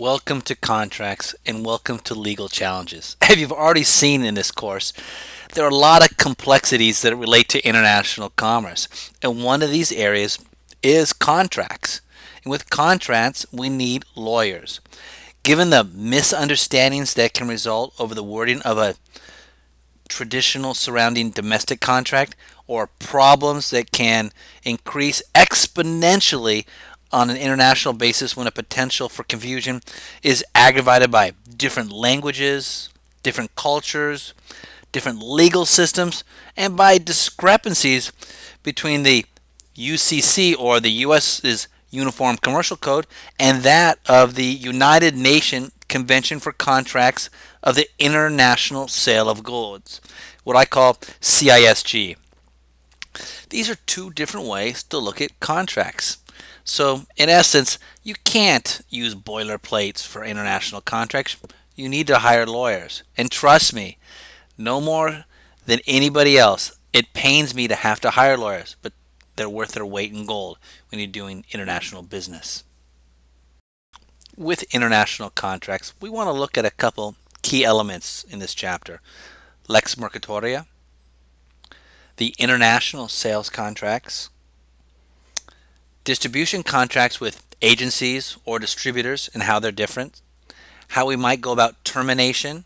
Welcome to contracts and welcome to legal challenges. As you've already seen in this course, there are a lot of complexities that relate to international commerce. And one of these areas is contracts. And with contracts, we need lawyers. Given the misunderstandings that can result over the wording of a traditional surrounding domestic contract, or problems that can increase exponentially on an international basis when a potential for confusion is aggravated by different languages, different cultures, different legal systems, and by discrepancies between the UCC, or the US's Uniform Commercial Code, and that of the United Nations Convention for Contracts of the International Sale of Goods, what I call CISG. These are two different ways to look at contracts. So, in essence, you can't use boilerplates for international contracts. You need to hire lawyers. And trust me, no more than anybody else, it pains me to have to hire lawyers, but they're worth their weight in gold when you're doing international business. With international contracts, we want to look at a couple key elements in this chapter. Lex Market Oriya, the international sales contracts, distribution contracts with agencies or distributors and how they're different, how we might go about termination,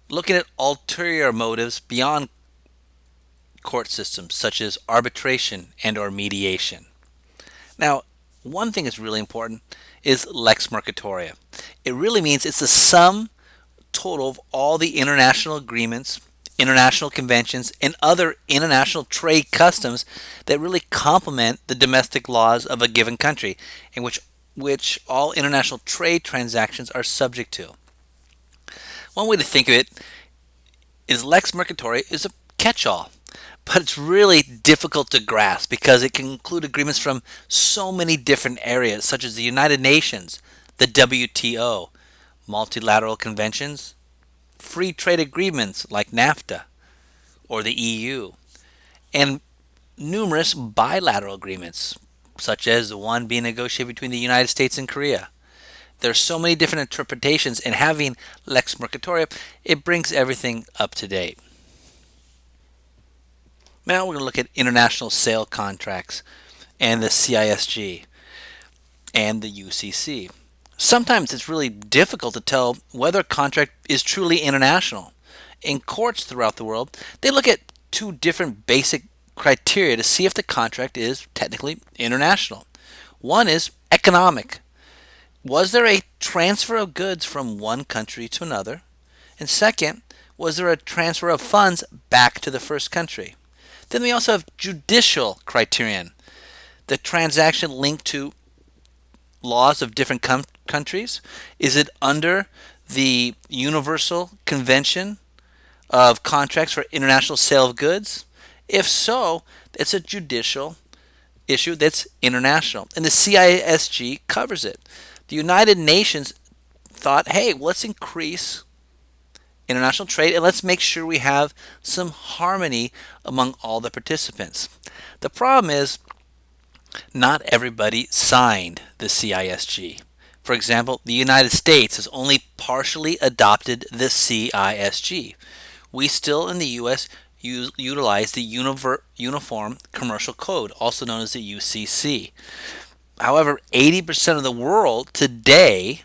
looking at ulterior motives beyond court systems such as arbitration and or mediation. Now, one thing that's really important is Lex Market Oriya. It really means it's the sum total of all the international agreements, international conventions, and other international trade customs that really complement the domestic laws of a given country, and which all international trade transactions are subject to. One way to think of it is Lex Market Oriya is a catch-all, but it's really difficult to grasp because it can include agreements from so many different areas, such as the United Nations, the WTO, multilateral conventions, free trade agreements like NAFTA or the EU, and numerous bilateral agreements, such as the one being negotiated between the United States and Korea. There are so many different interpretations, and having Lex Market Oriya, it brings everything up to date. Now we're going to look at international sale contracts and the CISG and the UCC. Sometimes it's really difficult to tell whether a contract is truly international. In courts throughout the world, they look at two different basic criteria to see if the contract is technically international. One is economic. Was there a transfer of goods from one country to another? And second, was there a transfer of funds back to the first country? Then we also have judicial criterion. The transaction linked to laws of different countries? Is it under the Universal Convention of Contracts for International Sale of Goods? If so, it's a judicial issue that's international, and the CISG covers it. The United Nations thought, hey, let's increase international trade and let's make sure we have some harmony among all the participants. The problem is not everybody signed the CISG. For example, the United States has only partially adopted the CISG. We still in the U.S. utilize the Uniform Commercial Code, also known as the UCC. However, 80% of the world today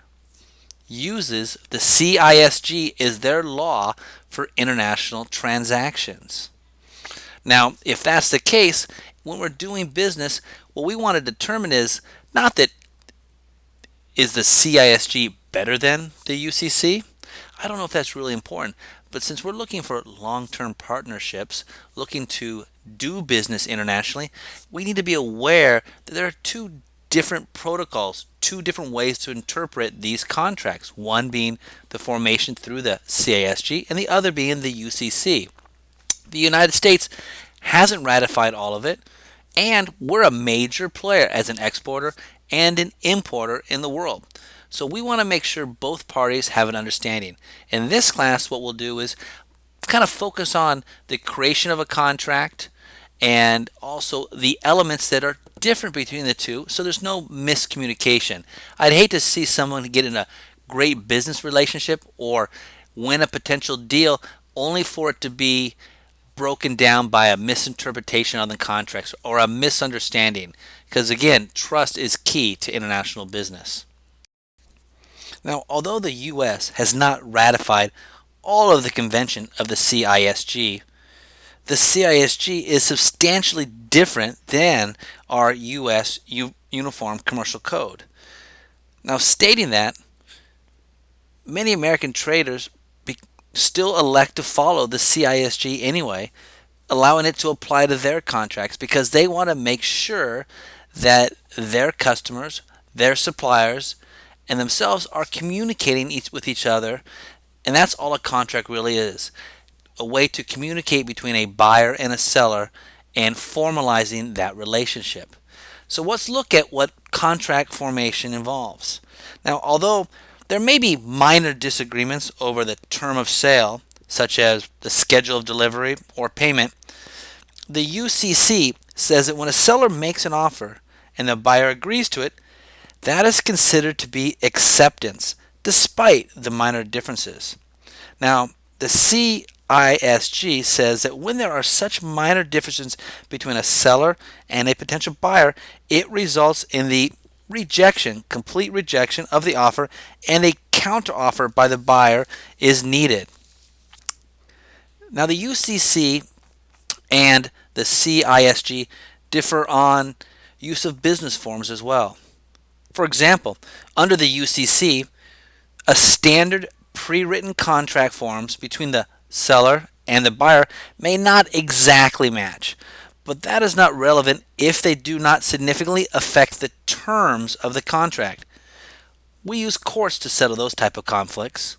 uses the CISG as their law for international transactions. Now, if that's the case, when we're doing business, what we want to determine is not that is the CISG better than the UCC? I don't know if that's really important, but since we're looking for long-term partnerships, looking to do business internationally, we need to be aware that there are two different protocols, two different ways to interpret these contracts, one being the formation through the CISG and the other being the UCC. The United States hasn't ratified all of it, and we're a major player as an exporter and an importer in the world. So we want to make sure both parties have an understanding. In this class, what we'll do is kind of focus on the creation of a contract and also the elements that are different between the two, so there's no miscommunication. I'd hate to see someone get in a great business relationship or win a potential deal only for it to be broken down by a misinterpretation on the contracts or a misunderstanding. Because again, trust is key to international business. Now, although the U.S. has not ratified all of the convention of the CISG, the CISG is substantially different than our U.S. Uniform Commercial Code. Now, stating that, many American traders still elect to follow the CISG anyway, allowing it to apply to their contracts because they want to make sure that their customers, their suppliers, and themselves are communicating with each other. And that's all a contract really is, a way to communicate between a buyer and a seller and formalizing that relationship. So let's look at what contract formation involves. Now, although there may be minor disagreements over the term of sale, such as the schedule of delivery or payment, the UCC says that when a seller makes an offer and the buyer agrees to it, that is considered to be acceptance, despite the minor differences. Now, the CISG says that when there are such minor differences between a seller and a potential buyer, it results in the complete rejection of the offer, and a counteroffer by the buyer is needed. Now, the UCC and the CISG differ on use of business forms as well. For example, under the UCC, a standard pre-written contract forms between the seller and the buyer may not exactly match, but that is not relevant if they do not significantly affect the terms of the contract. We use courts to settle those type of conflicts.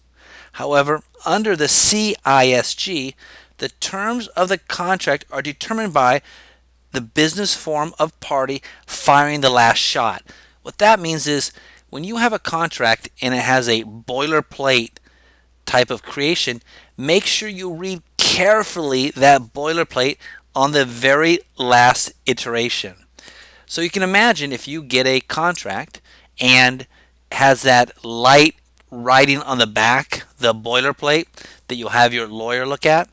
However, under the CISG, the terms of the contract are determined by the business form of party firing the last shot. What that means is when you have a contract and it has a boilerplate type of creation, make sure you read carefully that boilerplate on the very last iteration. So you can imagine if you get a contract and has that light writing on the back, the boilerplate that you'll have your lawyer look at,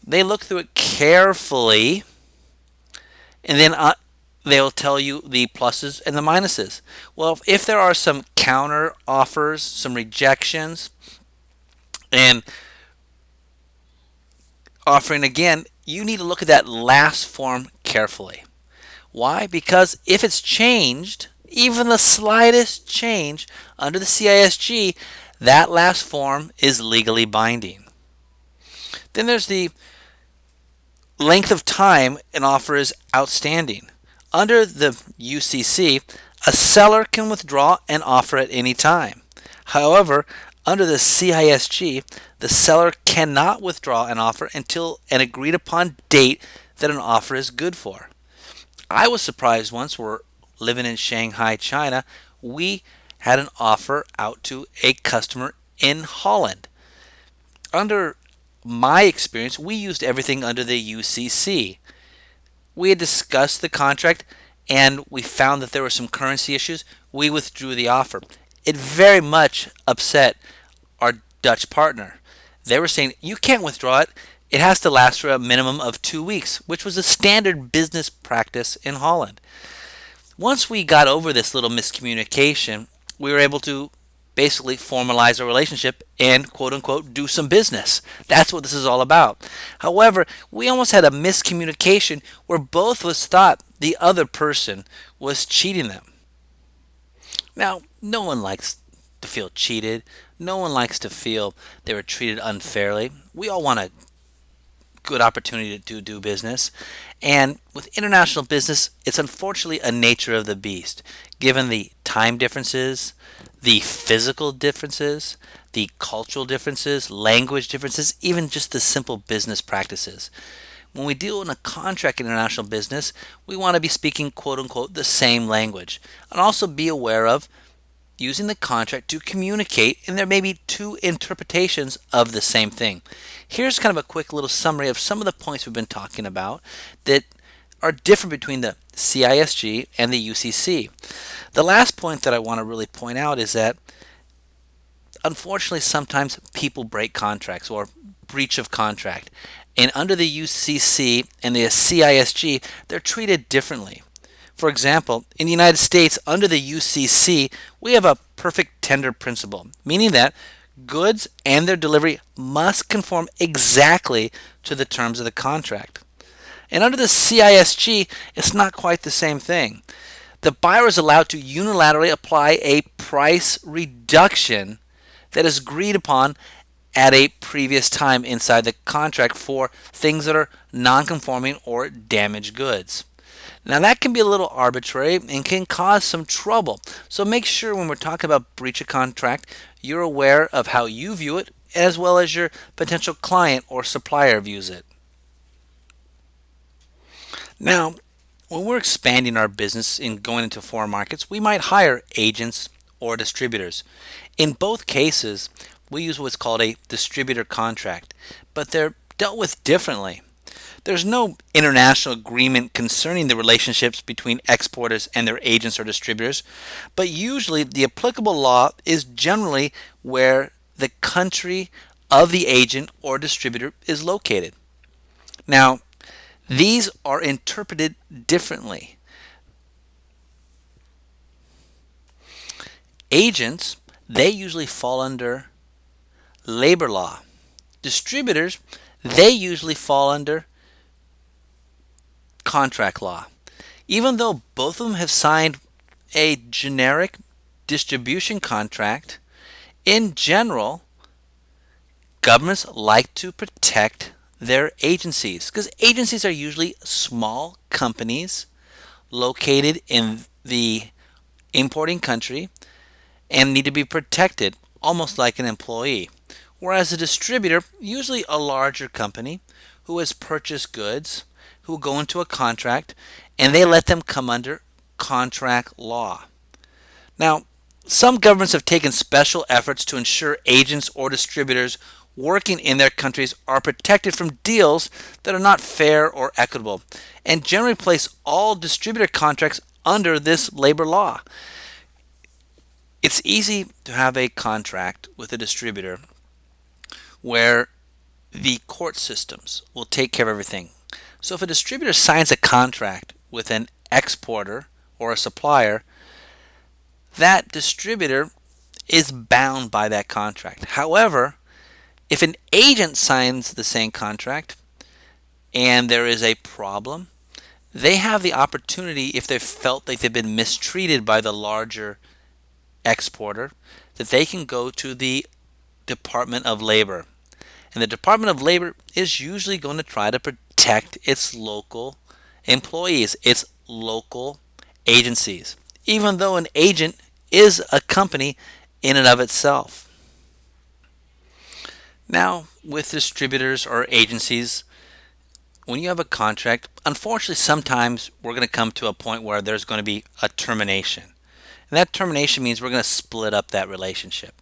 they look through it carefully and then they'll tell you the pluses and the minuses. Well, if there are some counter offers, some rejections, and offering again, you need to look at that last form carefully. Why? Because if it's changed, even the slightest change under the CISG, that last form is legally binding. Then there's the length of time an offer is outstanding. Under the UCC, a seller can withdraw an offer at any time. However, under the CISG, the seller cannot withdraw an offer until an agreed upon date that an offer is good for. I was surprised once, we're living in Shanghai, China, we had an offer out to a customer in Holland. Under my experience, we used everything under the UCC. We had discussed the contract and we found that there were some currency issues. We withdrew the offer. It very much upset our Dutch partner. They were saying, you can't withdraw it. It has to last for a minimum of 2 weeks, which was a standard business practice in Holland. Once we got over this little miscommunication, we were able to basically formalize a relationship and quote unquote do some business. That's what this is all about. However, we almost had a miscommunication where both of us thought the other person was cheating them. Now, no one likes to feel cheated. No one likes to feel they were treated unfairly. We all want a good opportunity to do business. And with international business, it's unfortunately a nature of the beast, given the time differences, the physical differences, the cultural differences, language differences, even just the simple business practices. When we deal in a contract in international business, we want to be speaking quote unquote the same language, and also be aware of using the contract to communicate, and there may be two interpretations of the same thing. Here's kind of a quick little summary of some of the points we've been talking about that are different between the CISG and the UCC. The last point that I want to really point out is that unfortunately sometimes people break contracts or breach of contract. And under the UCC and the CISG, they're treated differently. For example, in the United States, under the UCC, we have a perfect tender principle, meaning that goods and their delivery must conform exactly to the terms of the contract. And under the CISG, it's not quite the same thing. The buyer is allowed to unilaterally apply a price reduction that is agreed upon at a previous time inside the contract for things that are non-conforming or damaged goods. Now that can be a little arbitrary and can cause some trouble. So make sure when we're talking about breach of contract, you're aware of how you view it as well as your potential client or supplier views it. Now, when we're expanding our business and going into foreign markets, we might hire agents or distributors. In both cases, we use what's called a distributor contract, but they're dealt with differently. There's no international agreement concerning the relationships between exporters and their agents or distributors, but usually the applicable law is generally where the country of the agent or distributor is located. Now, these are interpreted differently. Agents, they usually fall under labor law. Distributors, they usually fall under contract law. Even though both of them have signed a generic distribution contract, in general, governments like to protect their agencies because agencies are usually small companies located in the importing country and need to be protected almost like an employee. Whereas a distributor, usually a larger company who has purchased goods, who go into a contract, and they let them come under contract law. Now, some governments have taken special efforts to ensure agents or distributors working in their countries are protected from deals that are not fair or equitable, and generally place all distributor contracts under this labor law. It's easy to have a contract with a distributor where the court systems will take care of everything. So if a distributor signs a contract with an exporter or a supplier, that distributor is bound by that contract. However, if an agent signs the same contract and there is a problem, they have the opportunity, if they felt like they've been mistreated by the larger exporter, that they can go to the Department of Labor. And the Department of Labor is usually going to try to protect its local employees, its local agencies, even though an agent is a company in and of itself. Now, with distributors or agencies, when you have a contract, unfortunately, sometimes we're going to come to a point where there's going to be a termination. And that termination means we're going to split up that relationship.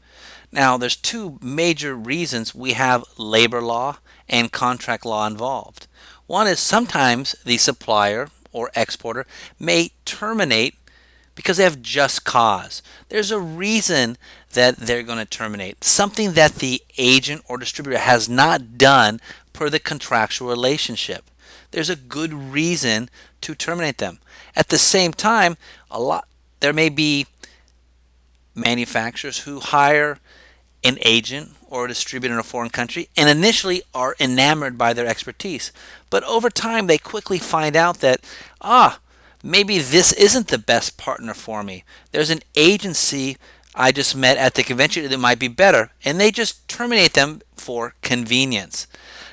Now, there's two major reasons we have labor law and contract law involved. One is sometimes the supplier or exporter may terminate because they have just cause. There's a reason that they're going to terminate, something that the agent or distributor has not done per the contractual relationship. There's a good reason to terminate them. At the same time, there may be manufacturers who hire an agent or a distributor in a foreign country and initially are enamored by their expertise. But over time, they quickly find out that, maybe this isn't the best partner for me. There's an agency I just met at the convention that might be better, and they just terminate them for convenience.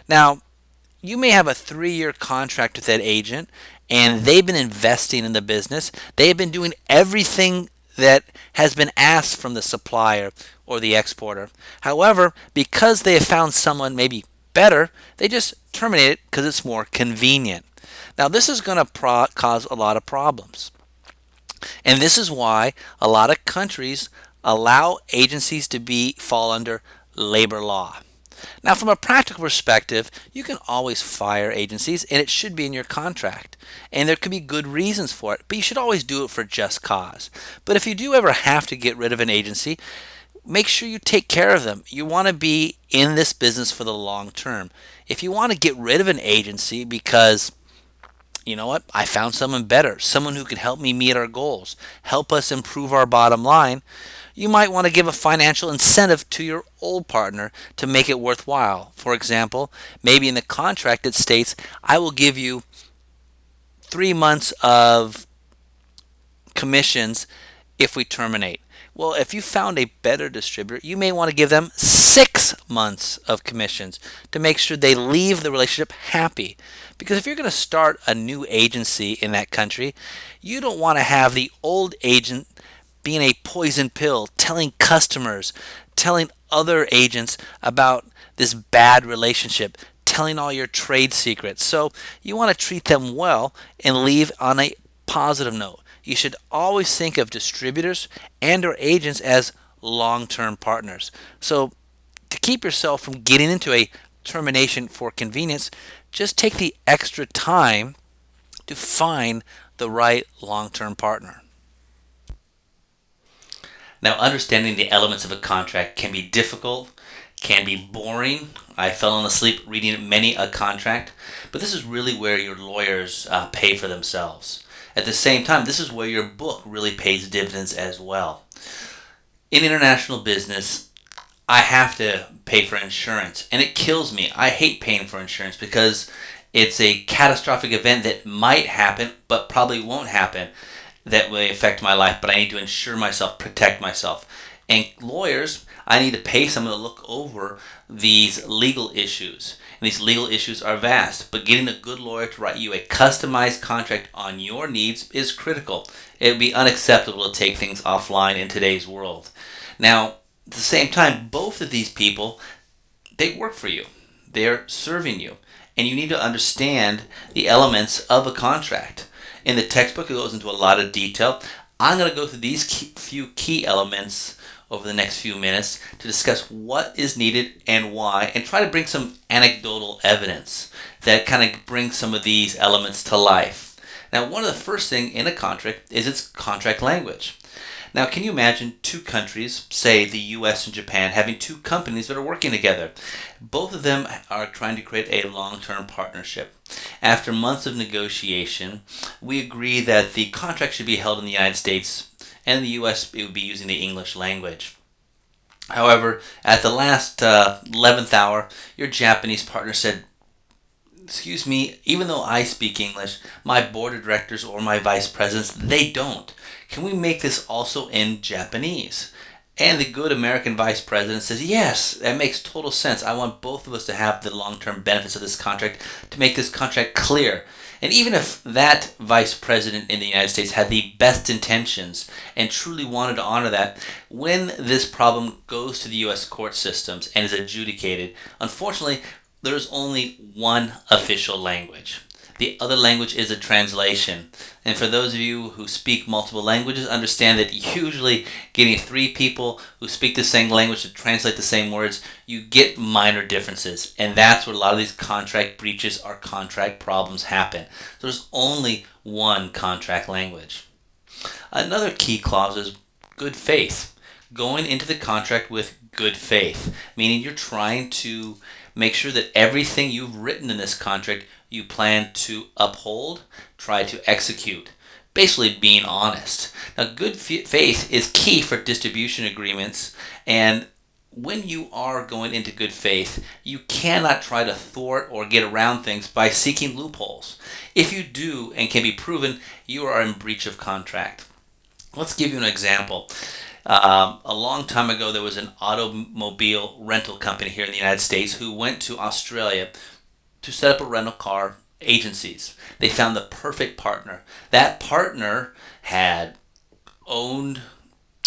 Now, you may have a 3-year contract with that agent, and they've been investing in the business. They've been doing everything that has been asked from the supplier or the exporter. However, because they have found someone maybe better, they just terminate it because it's more convenient. Now, this is going to cause a lot of problems. And this is why a lot of countries allow agencies to fall under labor law. Now, from a practical perspective, you can always fire agencies, and it should be in your contract. And there could be good reasons for it, but you should always do it for just cause. But if you do ever have to get rid of an agency, make sure you take care of them. You want to be in this business for the long term. If you want to get rid of an agency because you know what? I found someone better, someone who can help me meet our goals, help us improve our bottom line. You might want to give a financial incentive to your old partner to make it worthwhile. For example, maybe in the contract it states, I will give you 3 months of commissions if we terminate. Well, if you found a better distributor, you may want to give them 6 months of commissions to make sure they leave the relationship happy. Because if you're going to start a new agency in that country, you don't want to have the old agent being a poison pill, telling customers, telling other agents about this bad relationship, telling all your trade secrets. So you want to treat them well and leave on a positive note. You should always think of distributors and or agents as long-term partners. So to keep yourself from getting into a termination for convenience, just take the extra time to find the right long-term partner. Now, understanding the elements of a contract can be difficult, can be boring. I've fallen asleep reading many a contract, but this is really where your lawyers pay for themselves. At the same time, this is where your book really pays dividends as well. In international business, I have to pay for insurance, and it kills me. I hate paying for insurance because it's a catastrophic event that might happen, but probably won't happen, that will affect my life, but I need to insure myself, protect myself. And lawyers, I need to pay someone to look over these legal issues. And these legal issues are vast, but getting a good lawyer to write you a customized contract on your needs is critical. It would be unacceptable to take things offline in today's world. Now, at the same time, both of these people, they work for you. They're serving you. And you need to understand the elements of a contract. In the textbook, it goes into a lot of detail. I'm going to go through these few key elements over the next few minutes to discuss what is needed and why, and try to bring some anecdotal evidence that kind of brings some of these elements to life. Now, one of the first things in a contract is its contract language. Now, can you imagine two countries, say the US and Japan, having two companies that are working together? Both of them are trying to create a long-term partnership. After months of negotiation, we agree that the contract should be held in the United States, and in the US it would be using the English language. However, at the last 11th hour, your Japanese partner said, excuse me, even though I speak English, my board of directors or my vice presidents, they don't. Can we make this also in Japanese? And the good American vice president says, yes, that makes total sense. I want both of us to have the long-term benefits of this contract to make this contract clear. And even if that vice president in the United States had the best intentions and truly wanted to honor that, when this problem goes to the U.S. court systems and is adjudicated, unfortunately, there's only one official language. The other language is a translation. And for those of you who speak multiple languages, understand that usually getting three people who speak the same language to translate the same words, you get minor differences. And that's where a lot of these contract breaches or contract problems happen. So there's only one contract language. Another key clause is good faith. Going into the contract with good faith, meaning you're trying to make sure that everything you've written in this contract you plan to uphold, try to execute. Basically being honest. Now, good faith is key for distribution agreements, and when you are going into good faith, you cannot try to thwart or get around things by seeking loopholes. If you do and can be proven, you are in breach of contract. Let's give you an example. A long time ago, there was an automobile rental company here in the United States who went to Australia to set up a rental car agencies. They found the perfect partner. That partner had owned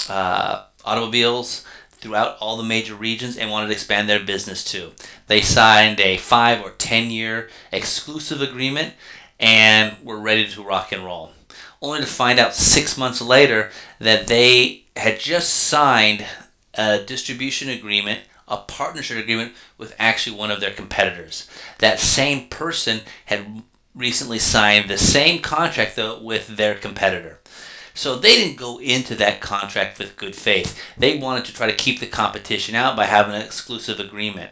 automobiles throughout all the major regions and wanted to expand their business too. They signed a 5 or 10 year exclusive agreement and were ready to rock and roll. Only to find out 6 months later that they had just signed a distribution agreement a partnership agreement with actually one of their competitors. That same person had recently signed the same contract though with their competitor. So they didn't go into that contract with good faith. They wanted to try to keep the competition out by having an exclusive agreement.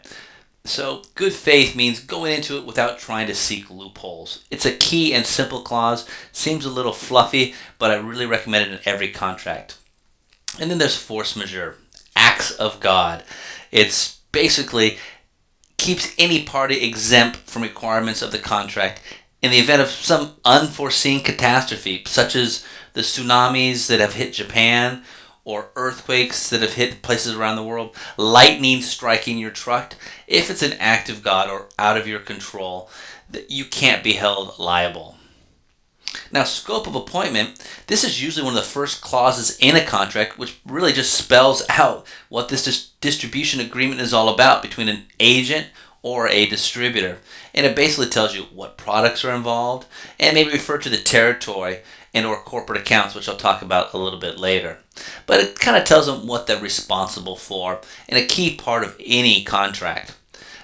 So good faith means going into it without trying to seek loopholes. It's a key and simple clause. Seems a little fluffy, but I really recommend it in every contract. And then there's force majeure, acts of God. It's basically keeps any party exempt from requirements of the contract in the event of some unforeseen catastrophe, such as the tsunamis that have hit Japan, or earthquakes that have hit places around the world, lightning striking your truck. If it's an act of God or out of your control, you can't be held liable. Now, scope of appointment, this is usually one of the first clauses in a contract, which really just spells out what this distribution agreement is all about between an agent or a distributor. And it basically tells you what products are involved and maybe refer to the territory and or corporate accounts, which I'll talk about a little bit later. But it kind of tells them what they're responsible for and a key part of any contract.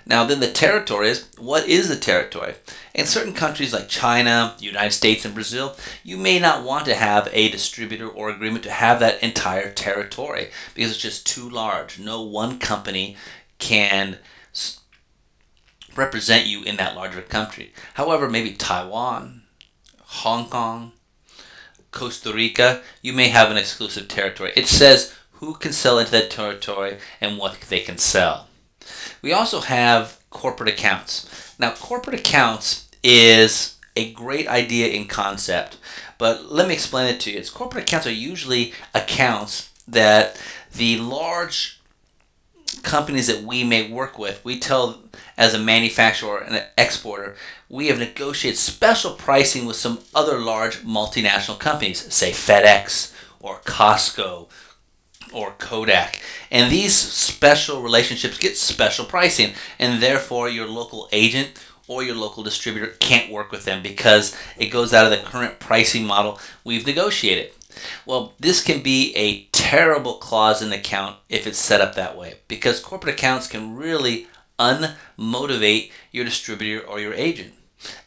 Now then the territory is, what is the territory? In certain countries like China, the United States, and Brazil, you may not want to have a distributor or agreement to have that entire territory because it's just too large. No one company can represent you in that larger country. However, maybe Taiwan, Hong Kong, Costa Rica, you may have an exclusive territory. It says who can sell into that territory and what they can sell. We also have corporate accounts. Now, corporate accounts is a great idea in concept, but let me explain it to you. Corporate accounts are usually accounts that the large companies that we may work with, we tell as a manufacturer and an exporter, we have negotiated special pricing with some other large multinational companies, say FedEx or Costco or Kodak. And these special relationships get special pricing, and therefore your local agent or your local distributor can't work with them because it goes out of the current pricing model we've negotiated. Well, this can be a terrible clause in the account if it's set up that way, because corporate accounts can really unmotivate your distributor or your agent.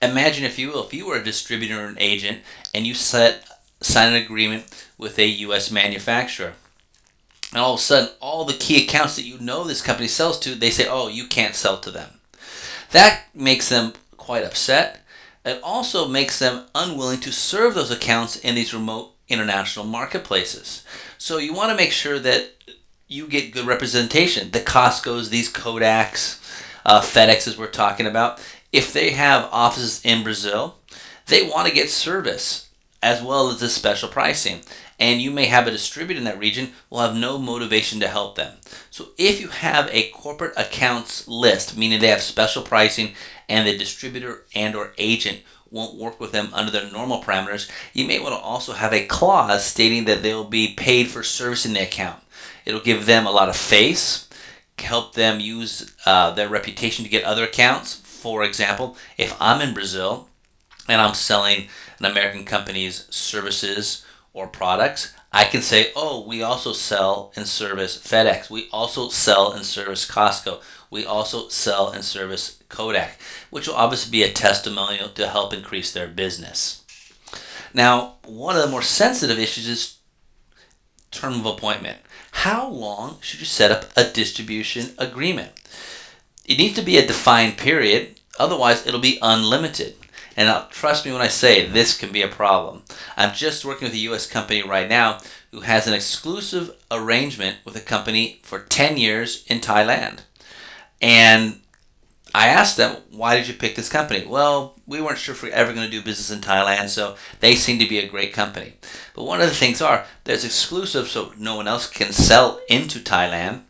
Imagine, if you will, if you were a distributor or an agent and you sign an agreement with a U.S. manufacturer, and all of a sudden all the key accounts that you know this company sells to, they say, oh, you can't sell to them. That makes them quite upset. It also makes them unwilling to serve those accounts in these remote international marketplaces. So you want to make sure that you get good representation. The Costco's, these Kodaks, FedExes we're talking about, if they have offices in Brazil, they want to get service as well as this special pricing. And you may have a distributor in that region who will have no motivation to help them. So if you have a corporate accounts list, meaning they have special pricing and the distributor and or agent won't work with them under their normal parameters, you may want to also have a clause stating that they will be paid for servicing the account. It'll give them a lot of face, help them use their reputation to get other accounts. For example, if I'm in Brazil and I'm selling an American company's services or products, I can say, oh, we also sell and service FedEx. We also sell and service Costco. We also sell and service Kodak, which will obviously be a testimonial to help increase their business. Now, one of the more sensitive issues is term of appointment. How long should you set up a distribution agreement? It needs to be a defined period, otherwise it'll be unlimited. And trust me when I say this can be a problem. I'm just working with a U.S. company right now who has an exclusive arrangement with a company for 10 years in Thailand. And I asked them, why did you pick this company? Well, we weren't sure if we were ever going to do business in Thailand, so they seem to be a great company. But one of the things there's exclusive, so no one else can sell into Thailand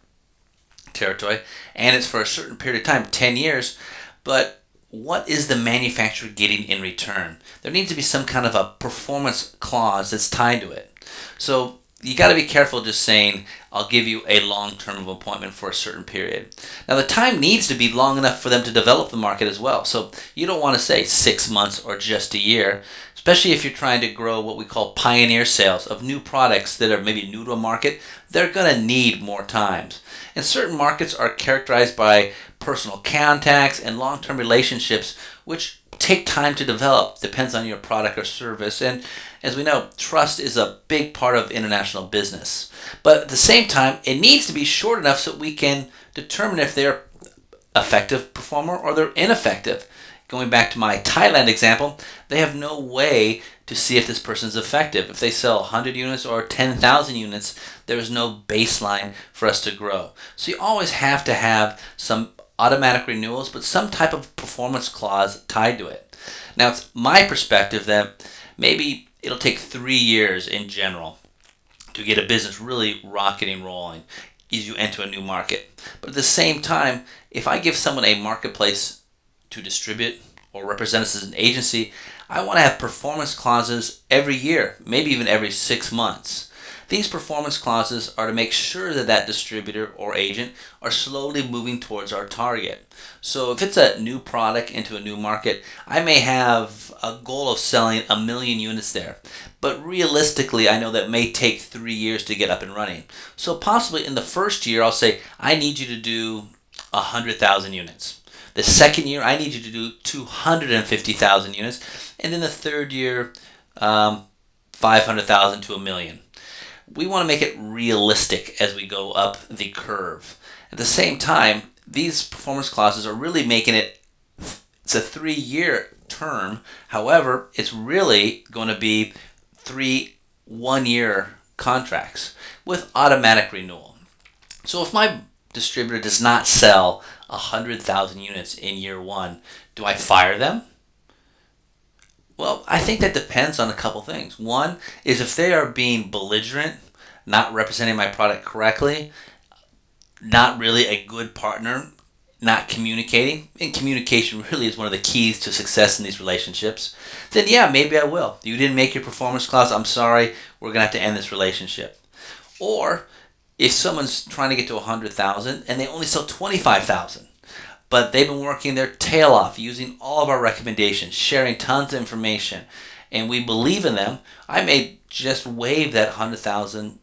territory, and it's for a certain period of time, 10 years. But what is the manufacturer getting in return? There needs to be some kind of a performance clause that's tied to it. So you got to be careful just saying, I'll give you a long term of appointment for a certain period. Now, the time needs to be long enough for them to develop the market as well. So, you don't want to say 6 months or just a year, especially if you're trying to grow what we call pioneer sales of new products that are maybe new to a market. They're going to need more times. And certain markets are characterized by personal contacts and long term relationships, which take time to develop. Depends on your product or service. And as we know, trust is a big part of international business. But at the same time, it needs to be short enough so we can determine if they're effective performer or they're ineffective. Going back to my Thailand example, they have no way to see if this person is effective. If they sell 100 units or 10,000 units, there is no baseline for us to grow. So you always have to have some automatic renewals, but some type of performance clause tied to it. Now, it's my perspective that maybe it'll take 3 years in general to get a business really rocketing rolling as you enter a new market. But at the same time, if I give someone a marketplace to distribute or represent us as an agency, I want to have performance clauses every year, maybe even every 6 months. These performance clauses are to make sure that that distributor or agent are slowly moving towards our target. So if it's a new product into a new market, I may have a goal of selling 1,000,000 units there. But realistically, I know that may take 3 years to get up and running. So possibly in the first year, I'll say, I need you to do 100,000 units. The second year, I need you to do 250,000 units. And then the third year, 500,000 to 1,000,000. We want to make it realistic as we go up the curve. At the same time, these performance clauses are really making it's a 3-year term. However, it's really going to be 3 1-year contracts with automatic renewal. So if my distributor does not sell 100,000 units in year 1, do I fire them? Well, I think that depends on a couple things. One is if they are being belligerent, not representing my product correctly, not really a good partner, not communicating, and communication really is one of the keys to success in these relationships, then yeah, maybe I will. You didn't make your performance clause, I'm sorry, we're going to have to end this relationship. Or if someone's trying to get to 100,000 and they only sell 25,000, but they've been working their tail off, using all of our recommendations, sharing tons of information, and we believe in them, I may just waive that $100,000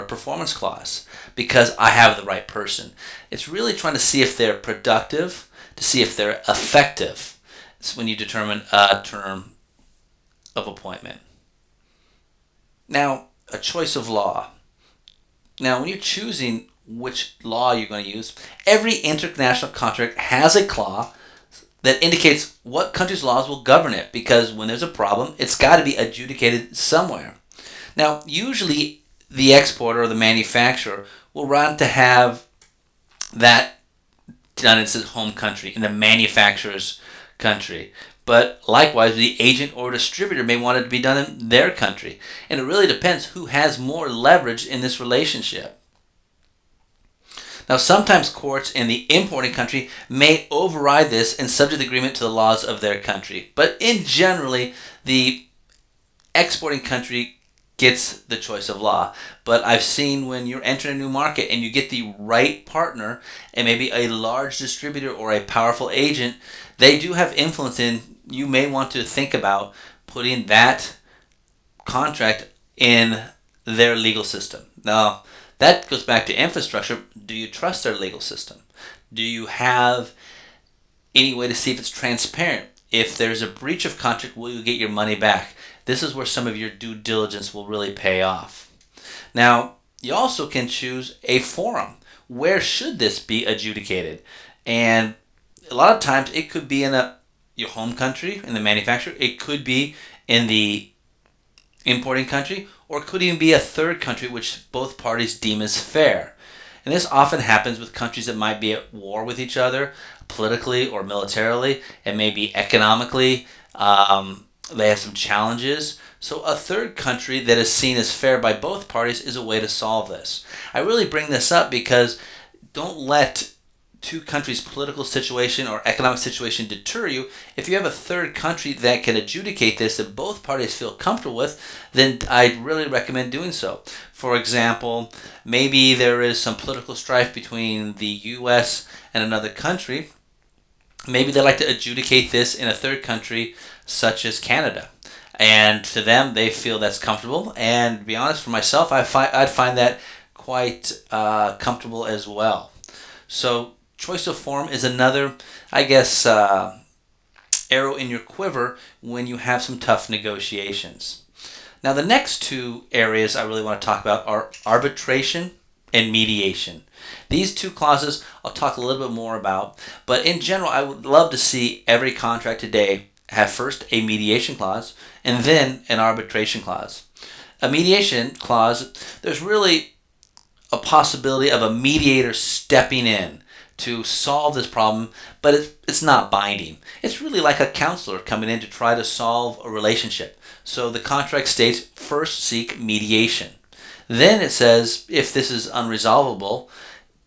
performance clause because I have the right person. It's really trying to see if they're productive, to see if they're effective. It's when you determine a term of appointment. Now, a choice of law. Now, when you're choosing which law you're going to use, every international contract has a clause that indicates what country's laws will govern it, because when there's a problem, it's got to be adjudicated somewhere. Now, usually the exporter or the manufacturer will want to have that done in its home country, in the manufacturer's country. But likewise, the agent or distributor may want it to be done in their country. And it really depends who has more leverage in this relationship. Now, sometimes courts in the importing country may override this and subject the agreement to the laws of their country. But in generally, the exporting country gets the choice of law. But I've seen when you're entering a new market and you get the right partner and maybe a large distributor or a powerful agent, they do have influence in, you may want to think about putting that contract in their legal system. Now, that goes back to infrastructure. Do you trust their legal system? Do you have any way to see if it's transparent? If there's a breach of contract, will you get your money back? This is where some of your due diligence will really pay off. Now, you also can choose a forum. Where should this be adjudicated? And a lot of times it could be in your home country, in the manufacturer. It could be in the importing country, or it could even be a third country which both parties deem as fair. And this often happens with countries that might be at war with each other, politically or militarily, and maybe economically. They have some challenges. So a third country that is seen as fair by both parties is a way to solve this. I really bring this up because don't let two countries' political situation or economic situation deter you, if you have a third country that can adjudicate this that both parties feel comfortable with, then I'd really recommend doing so. For example, maybe there is some political strife between the U.S. and another country. Maybe they like to adjudicate this in a third country, such as Canada. And to them, they feel that's comfortable. And to be honest, for myself, I'd find that quite comfortable as well. So choice of form is another, I guess, arrow in your quiver when you have some tough negotiations. Now, the next two areas I really want to talk about are arbitration and mediation. These two clauses I'll talk a little bit more about, but in general, I would love to see every contract today have first a mediation clause and then an arbitration clause. A mediation clause, there's really a possibility of a mediator stepping in to solve this problem, but it's not binding. It's really like a counselor coming in to try to solve a relationship. So the contract states first seek mediation. Then it says if this is unresolvable,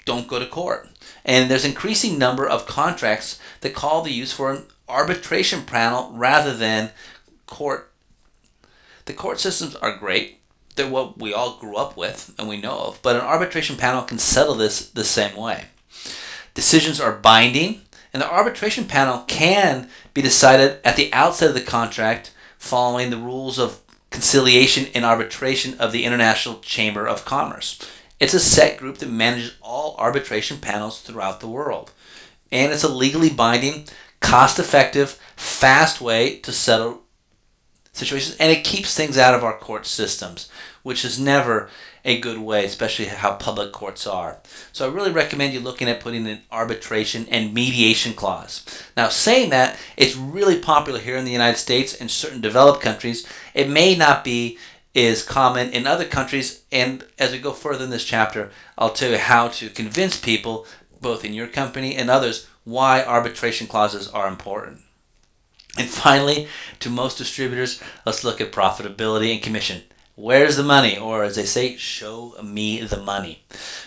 don't go to court. And there's an increasing number of contracts that call the use for an arbitration panel rather than court. The court systems are great. They're what we all grew up with and we know of, but an arbitration panel can settle this the same way. Decisions are binding, and the arbitration panel can be decided at the outset of the contract following the rules of conciliation and arbitration of the International Chamber of Commerce. It's a set group that manages all arbitration panels throughout the world. And it's a legally binding, cost-effective, fast way to settle situations, and it keeps things out of our court systems, which is never a good way, especially how public courts are. So I really recommend you looking at putting an arbitration and mediation clause. Now, saying that, it's really popular here in the United States and certain developed countries. It may not be as common in other countries, and as we go further in this chapter, I'll tell you how to convince people, both in your company and others, why arbitration clauses are important. And finally, to most distributors, let's look at profitability and commission. Where's the money? Or as they say, show me the money.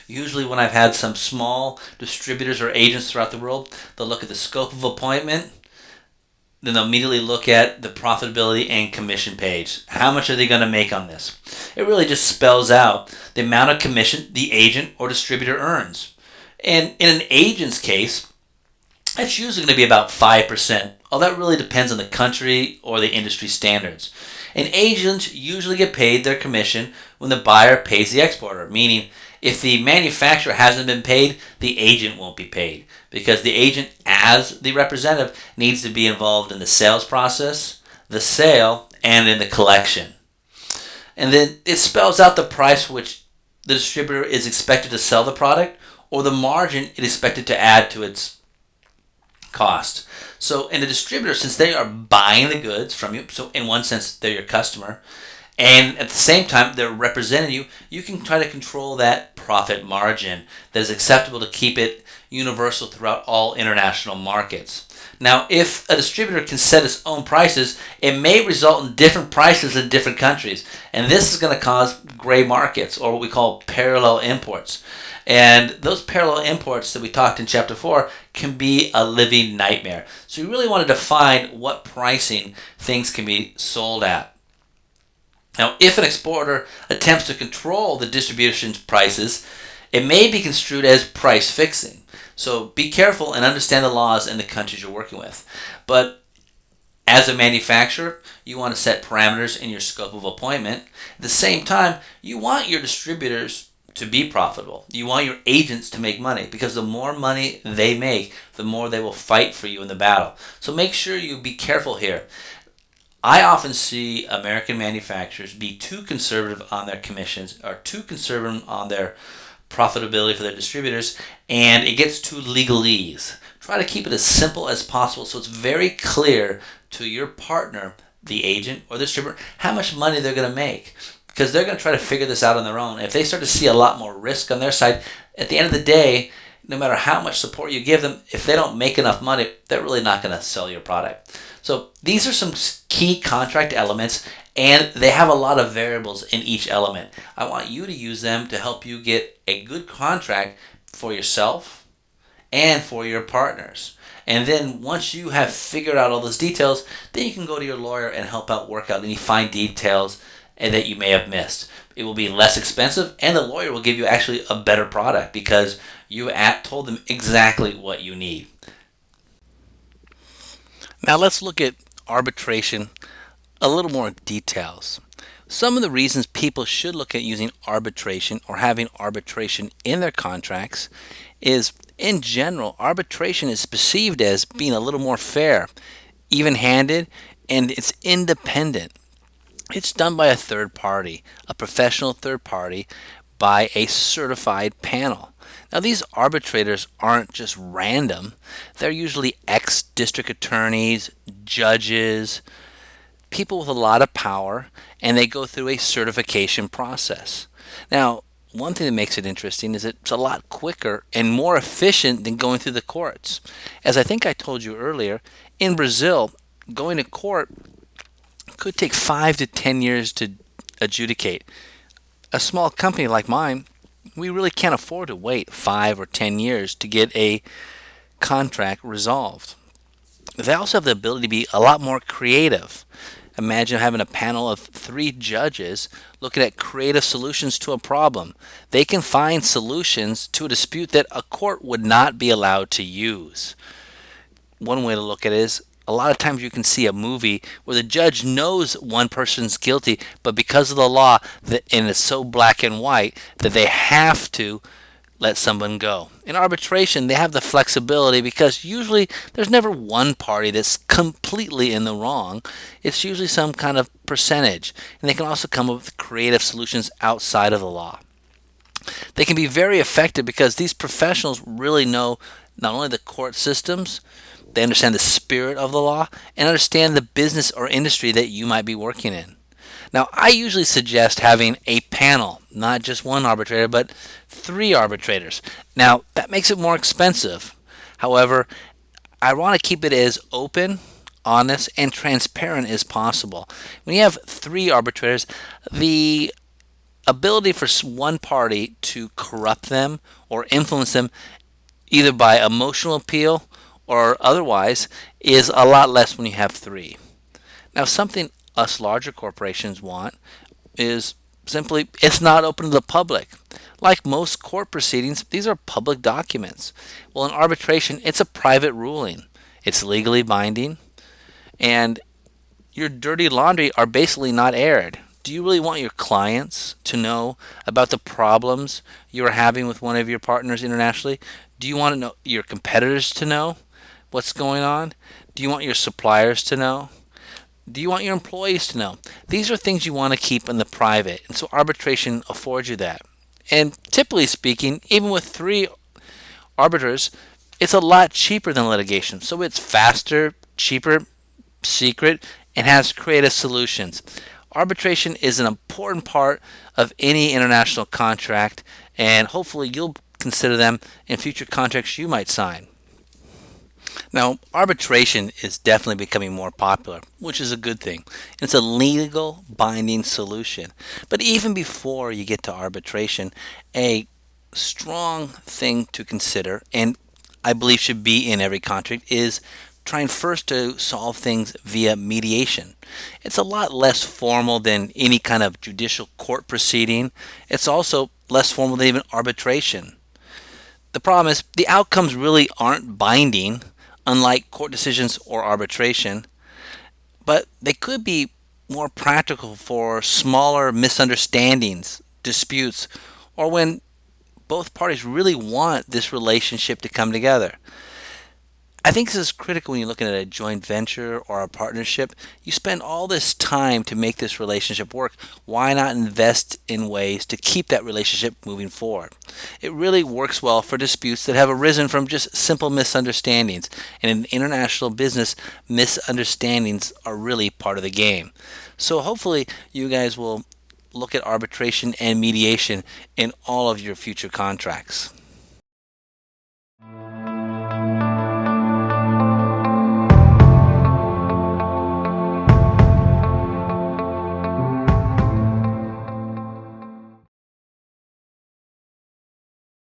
Usually when I've had some small distributors or agents throughout the world, they'll look at the scope of appointment, then they'll immediately look at the profitability and commission page. How much are they going to make on this? It really just spells out the amount of commission the agent or distributor earns. And in an agent's case, that's usually going to be about 5%. Well, that really depends on the country or the industry standards. And agents usually get paid their commission when the buyer pays the exporter, meaning if the manufacturer hasn't been paid, the agent won't be paid, because the agent, as the representative, needs to be involved in the sales process, the sale, and in the collection. And then it spells out the price for which the distributor is expected to sell the product or the margin it is expected to add to its cost. So in the distributor, since they are buying the goods from you, so in one sense they're your customer, and at the same time they're representing you, you can try to control that profit margin that is acceptable to keep it universal throughout all international markets. Now, if a distributor can set its own prices, it may result in different prices in different countries, and this is going to cause gray markets, or what we call parallel imports. And those parallel imports that we talked in Chapter 4 can be a living nightmare. So you really want to define what pricing things can be sold at. Now, if an exporter attempts to control the distribution prices, it may be construed as price fixing. So be careful and understand the laws in the countries you're working with. But as a manufacturer, you want to set parameters in your scope of appointment. At the same time, you want your distributors to be profitable. You want your agents to make money, because the more money they make, the more they will fight for you in the battle. So make sure you be careful here. I often see American manufacturers be too conservative on their commissions, or too conservative on their profitability for their distributors, and it gets too legalese. Try to keep it as simple as possible so it's very clear to your partner, the agent or the distributor, how much money they're going to make. Because they're going to try to figure this out on their own. If they start to see a lot more risk on their side, at the end of the day, no matter how much support you give them, if they don't make enough money, they're really not going to sell your product. So these are some key contract elements, and they have a lot of variables in each element. I want you to use them to help you get a good contract for yourself and for your partners. And then once you have figured out all those details, then you can go to your lawyer and help out work out any fine details that you may have missed. It will be less expensive, and the lawyer will give you actually a better product because you told them exactly what you need. Now let's look at arbitration a little more details. Some of the reasons people should look at using arbitration or having arbitration in their contracts is, in general, arbitration is perceived as being a little more fair, even-handed, and it's independent. It's done by a third party, a professional third party, by a certified panel. Now, these arbitrators aren't just random. They're usually ex-district attorneys, judges, people with a lot of power, and they go through a certification process. Now, one thing that makes it interesting is it's a lot quicker and more efficient than going through the courts. As I think I told you earlier, in Brazil, going to court could take 5 to 10 years to adjudicate. A small company like mine, we really can't afford to wait 5 or 10 years to get a contract resolved. They also have the ability to be a lot more creative. Imagine having a panel of 3 judges looking at creative solutions to a problem. They can find solutions to a dispute that a court would not be allowed to use. One way to look at it is a lot of times you can see a movie where the judge knows one person's guilty, but because of the law, and it's so black and white, that they have to let someone go. In arbitration, they have the flexibility because usually there's never one party that's completely in the wrong. It's usually some kind of percentage, and they can also come up with creative solutions outside of the law. They can be very effective because these professionals really know not only the court systems, they understand the spirit of the law and understand the business or industry that you might be working in. Now, I usually suggest having a panel, not just one arbitrator, but 3 arbitrators. Now, that makes it more expensive. However, I want to keep it as open, honest, and transparent as possible. When you have 3 arbitrators, the ability for one party to corrupt them or influence them either by emotional appeal or otherwise is a lot less when you have 3. Now, something us larger corporations want is simply it's not open to the public. Like most court proceedings, these are public documents. Well, in arbitration, it's a private ruling. It's legally binding, and your dirty laundry are basically not aired. Do you really want your clients to know about the problems you're having with one of your partners internationally? Do you want to know your competitors to know what's going on? Do you want your suppliers to know? Do you want your employees to know? These are things you want to keep in the private, and so arbitration affords you that. And typically speaking, even with 3 arbiters, it's a lot cheaper than litigation. So it's faster, cheaper, secret, and has creative solutions. Arbitration is an important part of any international contract, and hopefully you'll consider them in future contracts you might sign. Now, arbitration is definitely becoming more popular, which is a good thing. It's a legal binding solution. But even before you get to arbitration, a strong thing to consider, and I believe should be in every contract, is trying first to solve things via mediation. It's a lot less formal than any kind of judicial court proceeding. It's also less formal than even arbitration. The problem is the outcomes really aren't binding, unlike court decisions or arbitration, but they could be more practical for smaller misunderstandings, disputes, or when both parties really want this relationship to come together. I think this is critical when you're looking at a joint venture or a partnership. You spend all this time to make this relationship work. Why not invest in ways to keep that relationship moving forward? It really works well for disputes that have arisen from just simple misunderstandings. And in international business, misunderstandings are really part of the game. So hopefully you guys will look at arbitration and mediation in all of your future contracts.